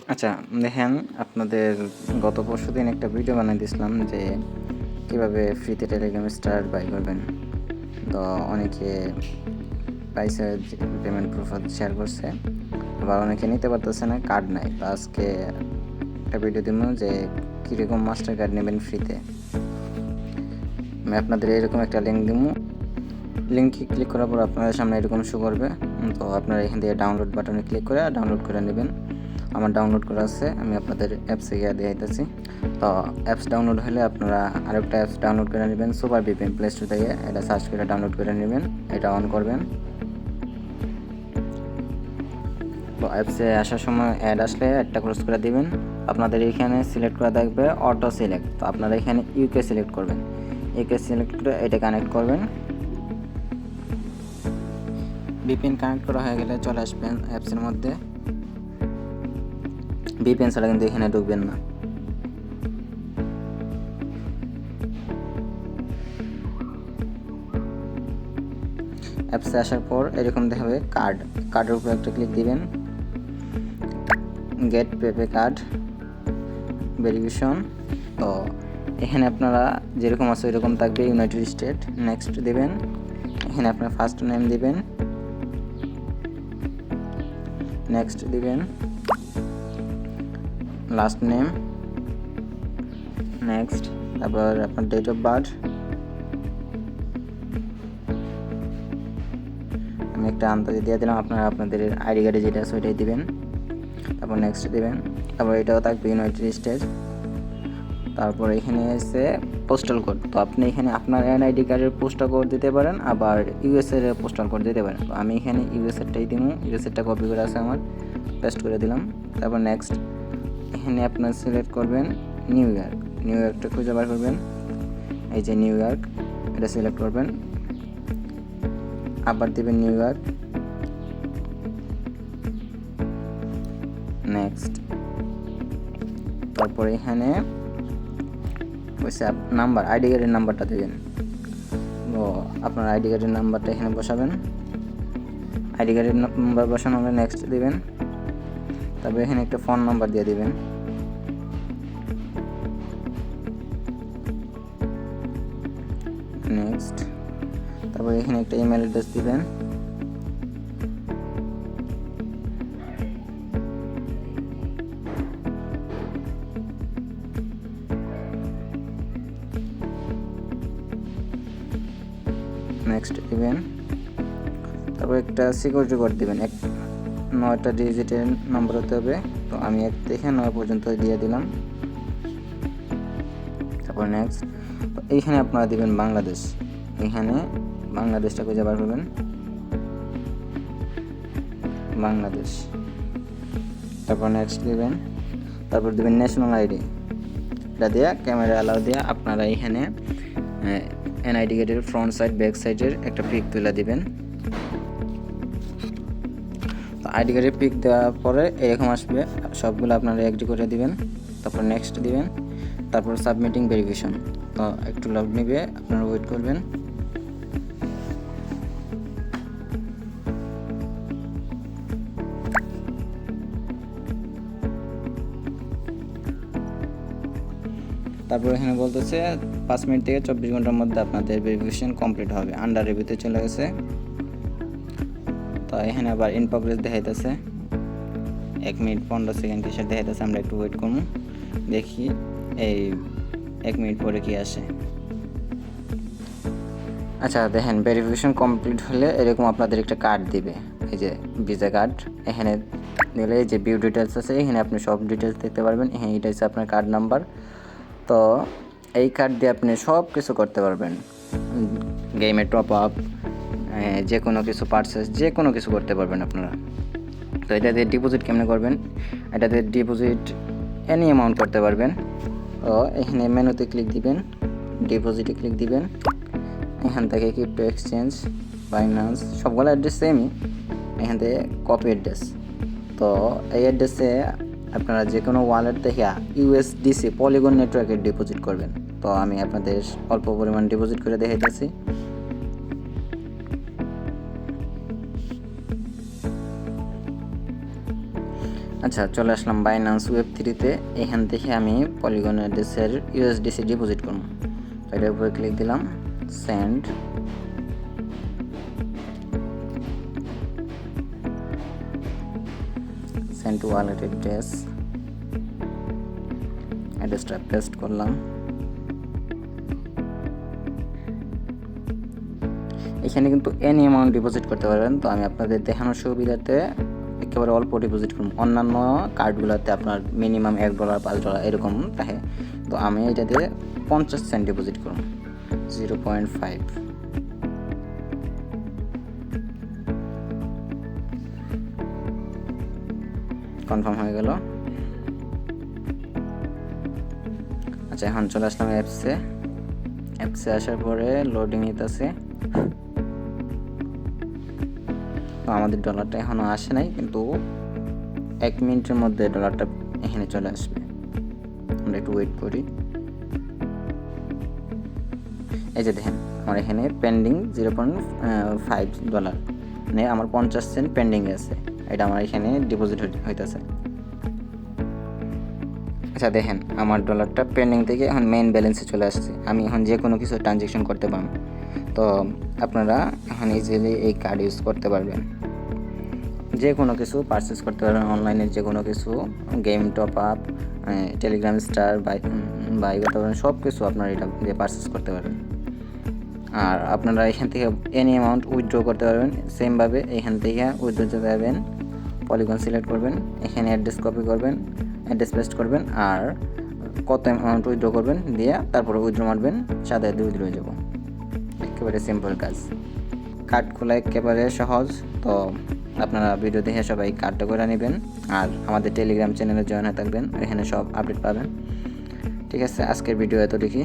আচ্ছা, দেখেন আপনাদের গত পরশুদিন একটা ভিডিও বানাই দিয়েছিলাম যে কিভাবে ফ্রিতে টেলিগ্রাম স্টার বাই করবেন। তো অনেকে পাইসা পেমেন্ট প্রুফ শেয়ার করছে, আবার অনেকে নিতে পারতেছে না, কার্ড নাই। তো আজকে একটা ভিডিও দিব যে কীরকম মাস্টার কার্ড নেবেন ফ্রিতে। আমি আপনাদের এরকম একটা লিঙ্ক দিব, লিঙ্কে ক্লিক করার পর আপনাদের সামনে এরকম শো করবে। তো আপনারা এখান থেকে ডাউনলোড বাটনে ক্লিক করে ডাউনলোড করে নেবেন। আমার ডাউনলোড করা আছে, আমি আপনাদের অ্যাপসে গিয়ে দেখাইতেছি। তো অ্যাপস ডাউনলোড হলে আপনারা আরেকটা অ্যাপস ডাউনলোড করে নেবেন, সুপার ভিপিএন প্লে স্টোর থেকে। এটা সার্চ করে ডাউনলোড করে নেবেন, এটা অন করবেন। তো অ্যাপসে আসার সময় অ্যাড আসলে অ্যাডটা ক্লোজ করে দিবেন। আপনাদের এখানে সিলেক্ট করা থাকবে অটো সিলেক্ট, তো আপনারা এখানে ইউকে সিলেক্ট করবেন। ইউকে সিলেক্ট করে এটা কানেক্ট করবেন। ভিপিএন কানেক্ট করা হয়ে গেলে চলে আসবেন অ্যাপসের মধ্যে। ভিপিএন ছাড়া কিন্তু এখানে ঢুকবেন না। অ্যাপসে আসার পর এরকম দেখাবে কার্ডের উপর একটা ক্লিক দিবেন, গেট পেপে কার্ড ভেরিফিকেশন। তো এখানে আপনারা যেরকম আছে এরকম থাকবে, ইউনাইটেড স্টেট। নেক্সট দিবেন, এখানে আপনার ফার্স্ট নেম দিবেন, নেক্সট দিবেন, লাস্ট নেম, নেক্সট, তারপর আপনার ডেট অফ বার্থ। আমি একটা আন্দাজে দিয়ে দিলাম, আপনারা আপনাদের আইডি কার্ডে যেটা আছে ওইটাই দিবেন। তারপর নেক্সট দিবেন, তারপর এটাও থাকবে ইউনাইটেড স্টেট। তারপর এখানে এসে পোস্টাল কোড। তো আপনি এখানে আপনার এনআইডি কার্ডের পোস্টাল কোড দিতে পারেন, আবার ইউএসএর পোস্টাল কোড দিতে পারেন। তো আমি এখানে ইউএসএরটাই দিব, ইউএসএরটা কপি করে আছে আমার, পেস্ট করে দিলাম। তারপর নেক্সট, এখানে আপনার সিলেক্ট করবেন নিউ ইয়র্ক। নিউ ইয়র্কটা খুঁজে বার করবেন, এই যে নিউ ইয়র্ক, এটা সিলেক্ট করবেন। আবার দিবেন নিউ ইয়র্ক, নেক্সট। তারপর এখানে নাম্বার, আইডি কার্ডের নাম্বারটা দেবেন। তো আপনার আইডি কার্ডের নাম্বারটা এখানে বসাবেন। আইডি কার্ডের নাম্বার বসানো হলে নেক্সট দিবেন। তারপর এখানে একটা ফোন নাম্বার দিয়ে দিবেন। নেক্সট, তারপর এখানে একটা ইমেল অ্যাড্রেস দিবেন। নেক্সট দিবেন, তারপর একটা সিকিউরিটি কোড দিবেন। 9টা ডিজিটের নাম্বার হতে হবে। তো আমি 1 থেকে 9 পর্যন্ত দিয়ে দিলাম। তারপর নেক্সট, তো এইখানে আপনারা দিবেন বাংলাদেশ। এখানে বাংলাদেশটা খুঁজে বার করবেন, বাংলাদেশ। তারপর নেক্সট দিবেন, তারপর দিবেন ন্যাশনাল আইডি। এটা দিয়ে ক্যামেরা অ্যালাউ দিয়ে আপনারা এখানে এনআইডি কার্ডের ফ্রন্ট সাইড ব্যাক সাইডের একটা পিক তুলে দিবেন। তো আইডি কার্ডের পিক দেওয়ার পরে এরকম আসবে, সবগুলো আপনারা এগ্রি করে দিবেন। তারপর নেক্সট দিবেন, তারপর সাবমিটিং ভেরিফিকেশন। তো একটু লোড নেবে, আপনারা ওয়েট করবেন। তারপর এখানে বলতেছে 5 মিনিট থেকে 24 ঘন্টার মধ্যে আপনাদের ভেরিফিকেশন কমপ্লিট হবে। আন্ডার রিভিউতে চলে গেছে। তো এখানে আবার ইন প্রোগ্রেস দেখাইতেছে, 1 মিনিট 15 সেকেন্ড কিসের দেখাইতেছে। আমরা একটু ওয়েট করবো, দেখি এই 1 মিনিট পরে কি আসে। আচ্ছা দেখেন, ভেরিফিকেশন কমপ্লিট হলে এরকম আপনাদের একটা কার্ড দিবে, এই যে ভিসা কার্ড। এখানে দিলে যে ভিউ ডিটেলস আছে, এখানে আপনি সব ডিটেলস দেখতে পারবেন। এখানে এটা হচ্ছে আপনার কার্ড নাম্বার। তো এই কার্ড দিয়ে আপনি সব কিছু করতে পারবেন, গেমে টপ আপ, যে কোনো কিছু পারচেস, যে কোনো কিছু করতে পারবেন আপনারা। তো এটা দিয়ে ডিপোজিট কেমনে করবেন, এটা দিয়ে ডিপোজিট এনি অ্যামাউন্ট করতে পারবেন। তো এখানে মেনুতে ক্লিক দিবেন, ডিপোজিটে ক্লিক দিবেন। এখান থেকে ক্রিপ্টো এক্সচেঞ্জ, বাইন্যান্স, সবগুলো অ্যাড্রেস সেমই। এখান থেকে কপি অ্যাড্রেস। তো এই অ্যাড্রেসে আপনারা যে কোনো ওয়ালেট থেকে ইউএসডিসি পলিগন নেটওয়ার্কে ডিপোজিট করবেন। তো আমি আপনাদের অল্প পরিমাণ ডিপোজিট করে দেখাইতেছি। আচ্ছা, চলে আসলাম বাইন্যান্স ওয়েব3-তে। এখান থেকে আমি পলিগন অ্যাড্রেসের ইউএসডিসি ডিপোজিট করব। তো এটার উপরে ক্লিক দিলাম, সেন্ড। সেন্ড টু ওয়ালেট অ্যাড্রেসটা পেস্ট করলাম। এখানে কিন্তু এনি অ্যামাউন্ট ডিপোজিট করতে পারবেন। তো আমি আপনাদের দেখানোর সুবিধাতে একেবারে অল্প ডিপোজিট করুন। অন্যান্য কার্ডগুলোতে আপনার মিনিমাম $1 $5 এরকম থাকে। তো আমি এটাতে 50 সেন্ট ডিপোজিট করুন, 0.5। কনফার্ম হয়ে গেল। আচ্ছা, এখন চলে আসলাম অ্যাপসে আসার পরে লোডিং নিতেছে। তো আমাদের ডলারটা এখনো আসে নাই, কিন্তু 1 মিনিটের মধ্যে ডলারটা এখানে চলে আসবে। আমরা একটু ওয়েট করি। এই যে দেখেন, আমার এখানে পেন্ডিং $0.5, মানে আমার 50 সেন্ট পেন্ডিং আছে। এটা আমার এখানে ডিপোজিট হইতেছে। আচ্ছা দেখেন, আমার ডলারটা পেন্ডিং থেকে এখন মেইন ব্যালেন্সে চলে আসছে। আমি এখন যে কোনো কিছু ট্রানজ্যাকশন করতে পারব। তো আপনারা এখন ইজিলি এই কার্ড ইউজ করতে পারবেন, যে কোনো কিছু পারচেস করতে পারবেন। অনলাইনের যে কোনো কিছু, game top up, Telegram star buy করতে পারবেন। সব কিছু আপনারা এটা দিয়ে পারচেস করতে পারবেন। আর আপনারা এখান থেকে এনি অ্যামাউন্ট উইথড্র করতে পারবেন। সেমভাবে এখান থেকে উইথড্র যেতে যাবেন, পলিগন সিলেক্ট করবেন, এখানে অ্যাড্রেস কপি করবেন, অ্যাড্রেস পেস্ট করবেন, আর কত অ্যামাউন্ট উইথড্র করবেন দিয়ে তারপরে উইথড্র মারবেন, সাথে উইথড্র হয়ে যাব। একেবারে সিম্পল কাজ। কার্ড খোলা একেবারে সহজ। তো আপনারা ভিডিও দেখে সবাই কার্ডটা করে নেবেন, আর আমাদের টেলিগ্রাম চ্যানেলে জয়েন হয়ে থাকবেন, এখানে সব আপডেট পাবেন। ঠিক আছে, আজকের ভিডিও এতটুকুই।